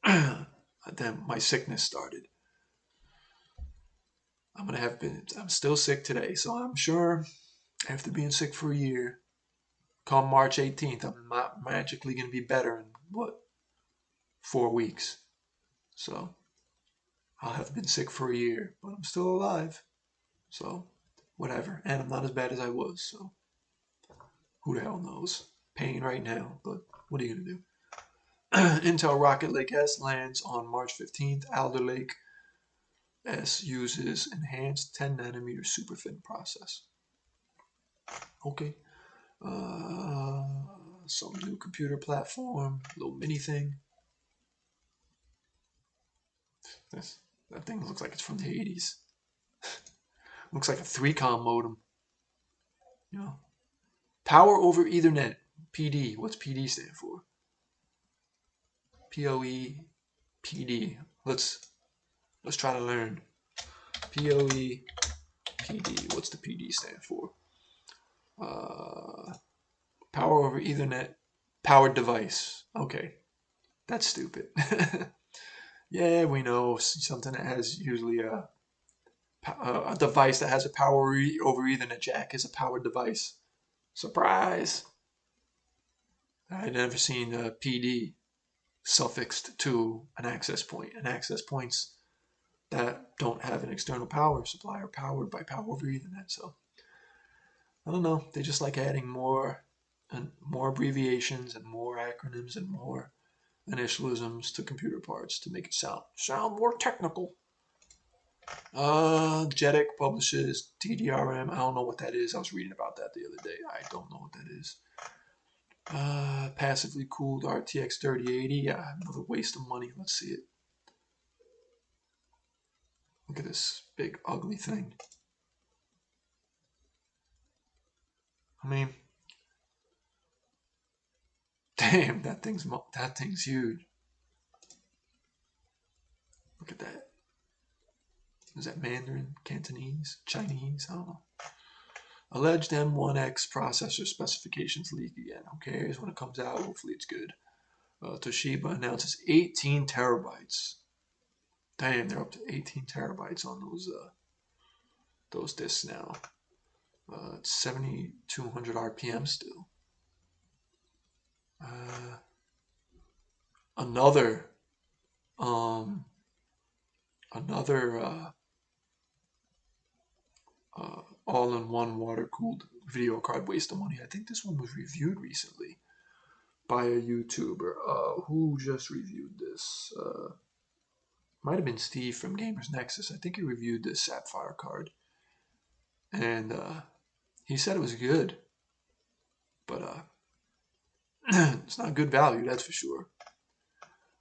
Then my sickness started. I'm still sick today, so I'm sure after being sick for a year, come March 18th, I'm not magically going to be better in, 4 weeks. So I'll have been sick for a year, but I'm still alive. So whatever. And I'm not as bad as I was, so who the hell knows? Pain right now, but what are you going to do? Intel Rocket Lake S lands on March 15th. Alder Lake S uses enhanced 10 nanometer superfin process. Okay. Some new computer platform, little mini thing. That thing looks like it's from the 80s. Looks like a 3-com modem. You know. Power over Ethernet. PD. What's PD stand for? PoE. PD. Let's try to learn. PoE. PD. What's the PD stand for? Power over Ethernet. Powered device. Okay. That's stupid. Yeah, we know something that has usually a device that has a power over Ethernet jack is a powered device. Surprise! I'd never seen a PD suffixed to an access point. And access points that don't have an external power supply are powered by power over Ethernet. So I don't know. They just like adding more and more abbreviations and more acronyms and more initialisms to computer parts to make it sound more technical. JEDEC publishes TDRM. I don't know what that is. I was reading about that the other day. I don't know what that is. Passively cooled RTX 3080. Yeah, another waste of money. Let's see it. Look at this big ugly thing. I mean, damn, that thing's huge. Look at that. Is that Mandarin, Cantonese, Chinese? I don't know. Alleged M1X processor specifications leak again. Who cares when it comes out? Hopefully it's good. Toshiba announces 18 terabytes. Damn, they're up to 18 terabytes on those disks now. It's 7,200 RPM still. Another all-in-one water-cooled video card waste of money. I think this one was reviewed recently by a YouTuber. Who just reviewed this? Might have been Steve from Gamers Nexus. I think he reviewed this Sapphire card. And he said it was good. But it's not good value, that's for sure.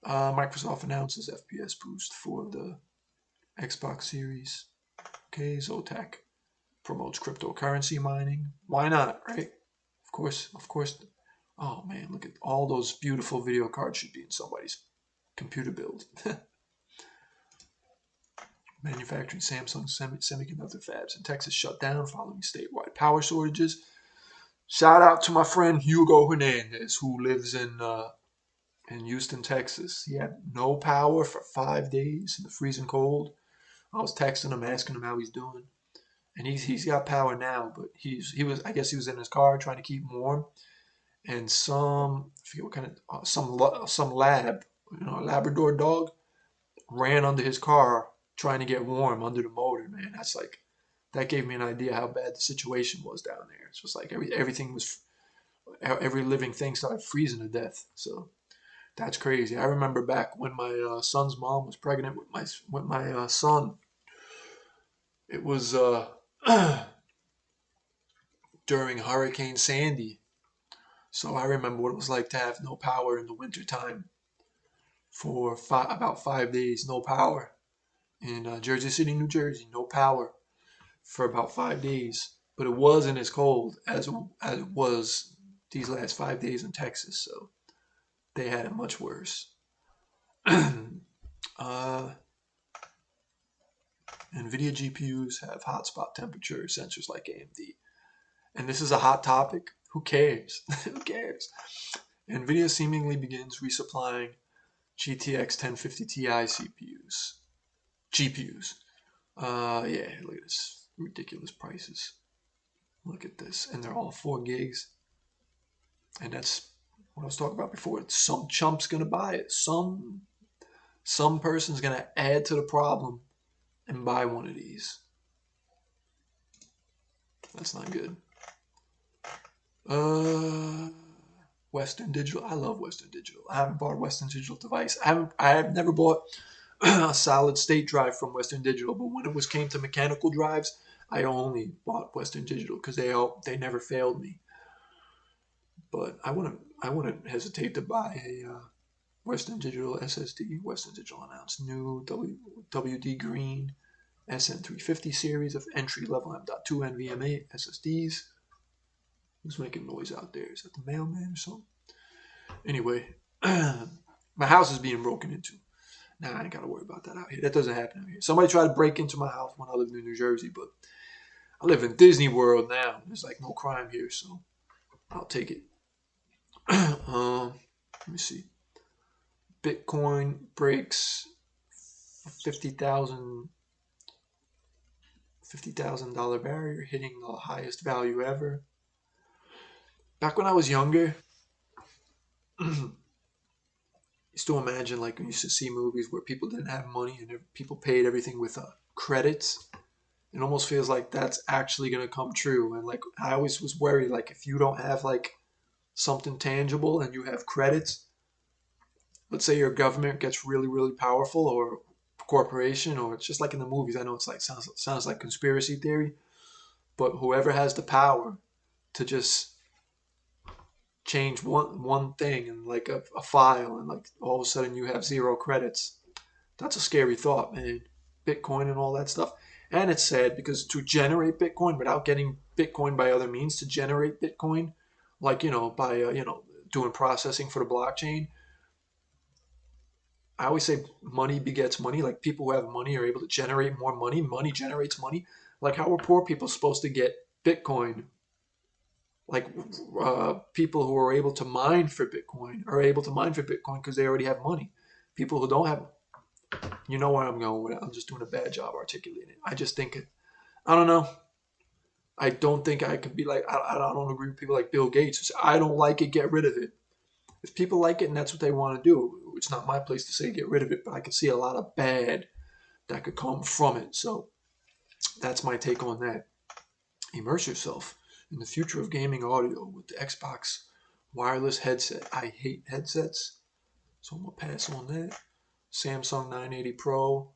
Microsoft announces FPS boost for the Xbox Series. Okay, Zotac promotes cryptocurrency mining. Why not, right? Of course. Oh man, look at all those beautiful video cards should be in somebody's computer build. Manufacturing Samsung semiconductor fabs in Texas shut down following statewide power shortages. Shout out to my friend Hugo Hernandez, who lives in Houston, Texas. He had no power for 5 days in the freezing cold. I was texting him, asking him how he's doing, and he's got power now. But I guess he was in his car trying to keep warm, and I forget what kind of some lab, a Labrador dog, ran under his car trying to get warm under the motor. Man, that gave me an idea how bad the situation was down there. It's just like every living thing started freezing to death. So that's crazy. I remember back when my son's mom was pregnant with my son. It was during Hurricane Sandy. So I remember what it was like to have no power in the wintertime for about 5 days, no power. In Jersey City, New Jersey, no power for about 5 days. But it wasn't as cold as it was these last 5 days in Texas, so they had it much worse. NVIDIA GPUs have hotspot temperature sensors like AMD. And this is a hot topic. Who cares? Who cares? NVIDIA seemingly begins resupplying GTX 1050 Ti GPUs. Yeah, look at this. Ridiculous prices. Look at this. And they're all 4 gigs. And that's what I was talking about before. Some chump's going to buy it. Some person's going to add to the problem and buy one of these. That's not good. Western Digital. I love Western Digital. I haven't bought a Western Digital device. I have never bought a solid state drive from Western Digital, but when it came to mechanical drives, I only bought Western Digital because they never failed me. But I wouldn't hesitate to buy a Western Digital SSD. Western Digital announced new WD Green SN350 series of entry-level M.2 NVMe SSDs. Who's making noise out there? Is that the mailman or something? Anyway, my house is being broken into. Nah, I ain't got to worry about that out here. That doesn't happen out here. Somebody tried to break into my house when I lived in New Jersey, but I live in Disney World now. There's like no crime here, so I'll take it. Let me see. Bitcoin breaks $50,000 barrier, hitting the highest value ever. Back when I was younger, used to imagine like when you used to see movies where people didn't have money and people paid everything with credits. It almost feels like that's actually going to come true. And like I always was worried, like if you don't have like something tangible and you have credits, let's say your government gets really, really powerful, or corporation, or it's just like in the movies. I know it's like sounds like conspiracy theory, but whoever has the power to just change one thing and like a file, and like all of a sudden you have 0 credits. That's a scary thought, man. Bitcoin and all that stuff. And it's sad because to generate Bitcoin without getting Bitcoin by other means, to generate Bitcoin, like, by, doing processing for the blockchain, I always say money begets money. Like people who have money are able to generate more money. Money generates money. Like how are poor people supposed to get Bitcoin? Like people who are able to mine for Bitcoin are able to mine for Bitcoin because they already have money. People who don't have, you know where I'm going with it. I'm just doing a bad job articulating it. I just think, I don't know. I don't think I could be like, I don't agree with people like Bill Gates who say, I don't like it, get rid of it. If people like it and that's what they want to do, it's not my place to say get rid of it, but I can see a lot of bad that could come from it. So that's my take on that. Immerse yourself in the future of gaming audio with the Xbox wireless headset. I hate headsets, so I'm going to pass on that. Samsung 980 Pro,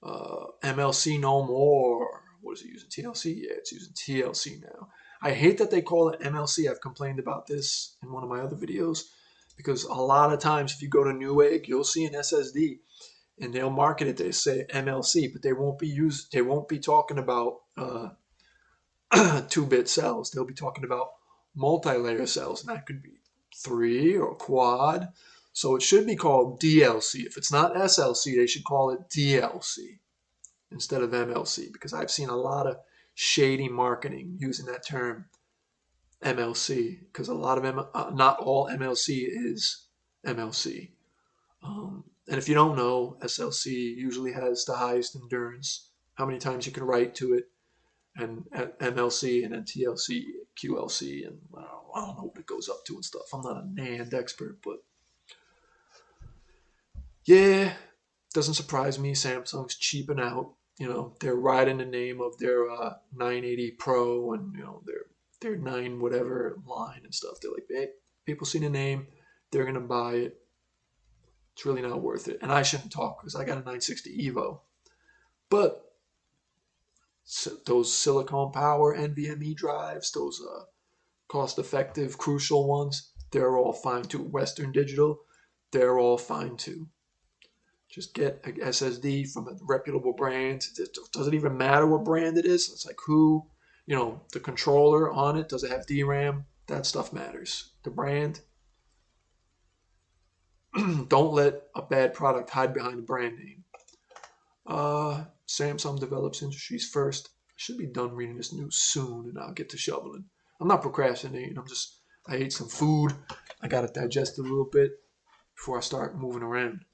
MLC no more. What is it using? TLC? Yeah, it's using TLC now. I hate that they call it MLC. I've complained about this in one of my other videos, because a lot of times if you go to Newegg, you'll see an SSD and they'll market it, they say MLC, but they won't be talking about 2-bit cells. They'll be talking about multi-layer cells, and that could be 3 or quad. So it should be called DLC. If it's not SLC, they should call it DLC instead of MLC, because I've seen a lot of shady marketing using that term MLC, because a lot of not all MLC is MLC. And if you don't know, SLC usually has the highest endurance, how many times you can write to it, and MLC, and then TLC, QLC, and I don't know what it goes up to and stuff. I'm not a NAND expert, but yeah, doesn't surprise me. Samsung's cheaping out. They're riding the name of their 980 Pro and their 9 whatever line and stuff. They're like, hey, people see the name, they're gonna buy it. It's really not worth it. And I shouldn't talk because I got a 960 Evo, but those silicon power NVMe drives, those cost-effective, crucial ones, they're all fine too. Western Digital, they're all fine too. Just get a SSD from a reputable brand. It doesn't even matter what brand it is. It's like who, you know, the controller on it, does it have DRAM? That stuff matters. The brand. Don't let a bad product hide behind a brand name. Samsung develops industries first. I should be done reading this news soon, and I'll get to shoveling. I'm not procrastinating. I ate some food. I got to digest it a little bit before I start moving around.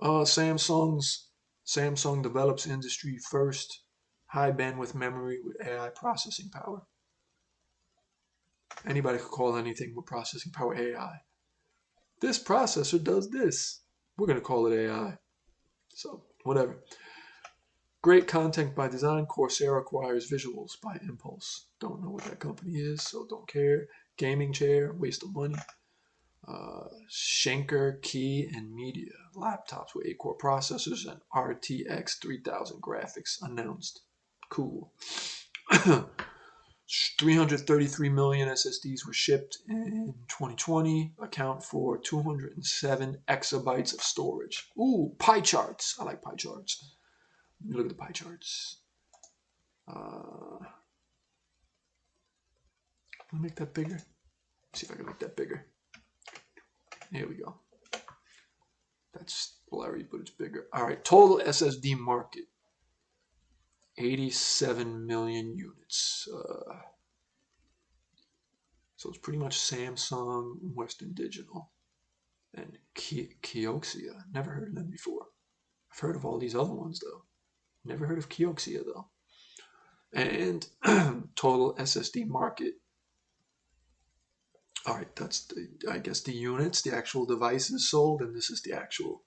Samsung develops industry first high bandwidth memory with AI processing power. Anybody could call anything with processing power AI. This processor does this. We're going to call it AI. So, whatever. Great content by design. Corsair acquires visuals by impulse. Don't know what that company is, so don't care. Gaming chair, waste of money. Schenker, Key, and Media. Laptops with 8-core processors and RTX 3000 graphics announced. Cool. 333 million SSDs were shipped in 2020, account for 207 exabytes of storage. Ooh, pie charts. I like pie charts. Look at the pie charts. Let me make that bigger. See if I can make that bigger. Here we go. That's blurry, but it's bigger. All right, total SSD market. 87 million units. So it's pretty much Samsung, Western Digital, and Kioxia. Never heard of them before. I've heard of all these other ones, though. Never heard of Kioxia, though. And total SSD market. All right, that's I guess the units, the actual devices sold, and this is the actual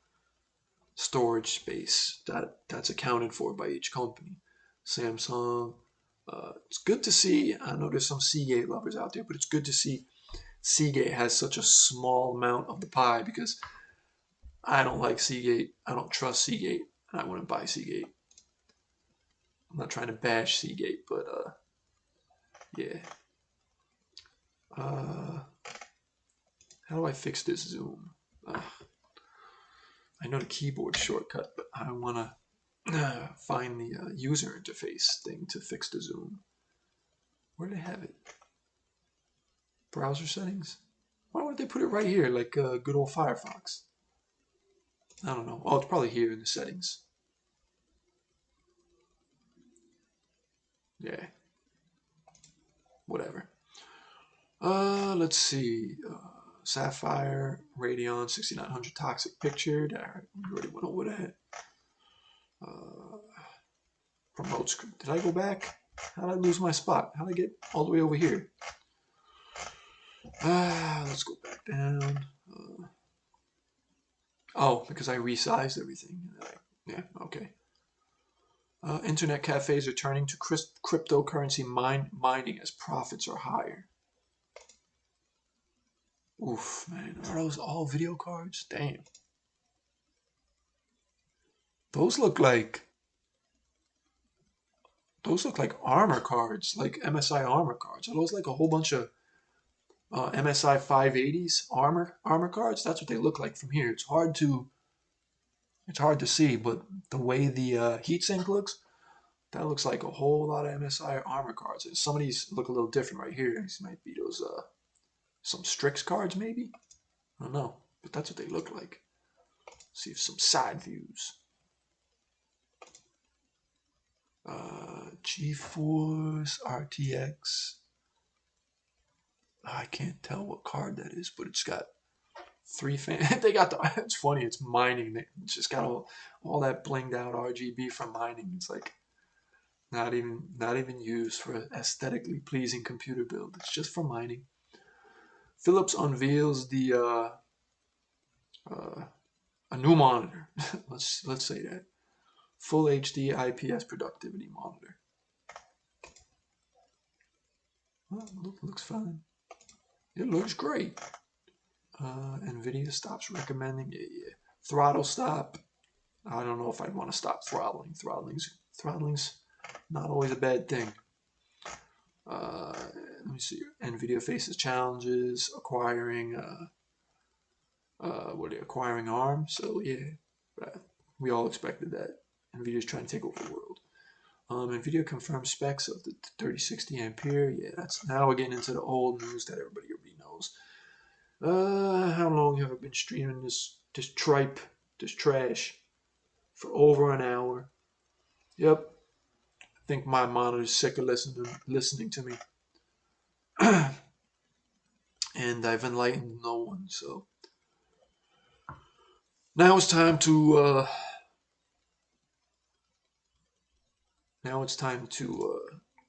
storage space that's accounted for by each company. Samsung. It's good to see. I know there's some Seagate lovers out there, but it's good to see Seagate has such a small amount of the pie because I don't like Seagate. I don't trust Seagate, and I wouldn't buy Seagate. I'm not trying to bash Seagate, but yeah. How do I fix this zoom? I know the keyboard shortcut, but I want to find the user interface thing to fix the zoom. Where do they have it? Browser settings? Why would they put it right here like good old Firefox? I don't know. Oh, it's probably here in the settings. Yeah. Whatever. Let's see. Sapphire, Radeon 6900 toxic picture. We already went over that. Promote screen. Did I go back? How did I lose my spot? How did I get all the way over here? Let's go back down. Oh, because I resized everything. Yeah, okay. Internet cafes are turning to cryptocurrency mining as profits are higher. Oof, man. Are those all video cards? Damn. Those look like armor cards, like MSI armor cards. Are those like a whole bunch of MSI 580s armor cards? That's what they look like from here. It's hard to see, but the way the heatsink looks, that looks like a whole lot of MSI armor cards. And some of these look a little different right here. These might be those some Strix cards, maybe. I don't know, but that's what they look like. Let's see if some side views. GeForce RTX. I can't tell what card that is, but it's got 3 fans. They got the. It's funny. It's mining. It's just got all that blinged out RGB from mining. It's like not even used for aesthetically pleasing computer build. It's just for mining. Philips unveils a new monitor. let's say that. Full HD IPS productivity monitor. Well, looks fine. It looks great. NVIDIA stops recommending throttle stop. I don't know if I'd want to stop throttling. Throttling's Not always a bad thing. Let me see. NVIDIA faces challenges acquiring acquiring ARM. So yeah, we all expected that. NVIDIA's trying to take over the world. NVIDIA confirmed specs of the 3060 Ampere. Yeah, that's now we're getting into the old news that everybody already knows. How long have I been streaming this trash for over an hour? Yep. I think my monitor's sick of listening to me. And I've enlightened no one, so now it's time to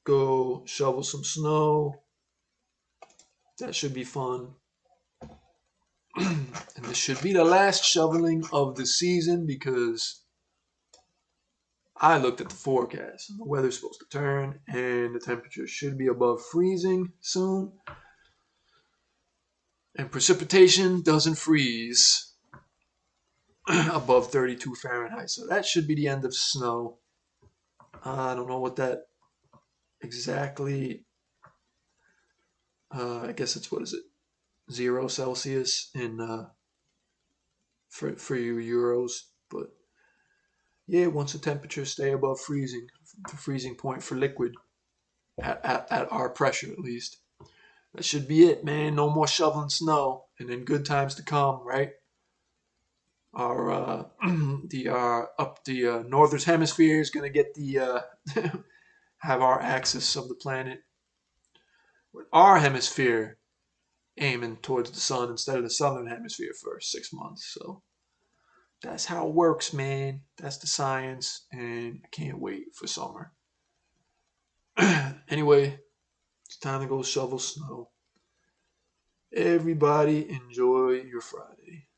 go shovel some snow. That should be fun. And this should be the last shoveling of the season because I looked at the forecast and the weather's supposed to turn and the temperature should be above freezing soon. And precipitation doesn't freeze above 32 Fahrenheit. So that should be the end of snow. I don't know what that exactly. I guess it's, what is it? 0 Celsius in for you Euros. But yeah, once the temperatures stay above freezing, the freezing point for liquid at our pressure at least. That should be it, man. No more shoveling snow, and then good times to come, right? Our the northern hemisphere is gonna get the have our axis of the planet, with our hemisphere aiming towards the sun instead of the southern hemisphere for 6 months. So that's how it works, man. That's the science, and I can't wait for summer. Anyway, it's time to go shovel snow. Everybody enjoy your Friday.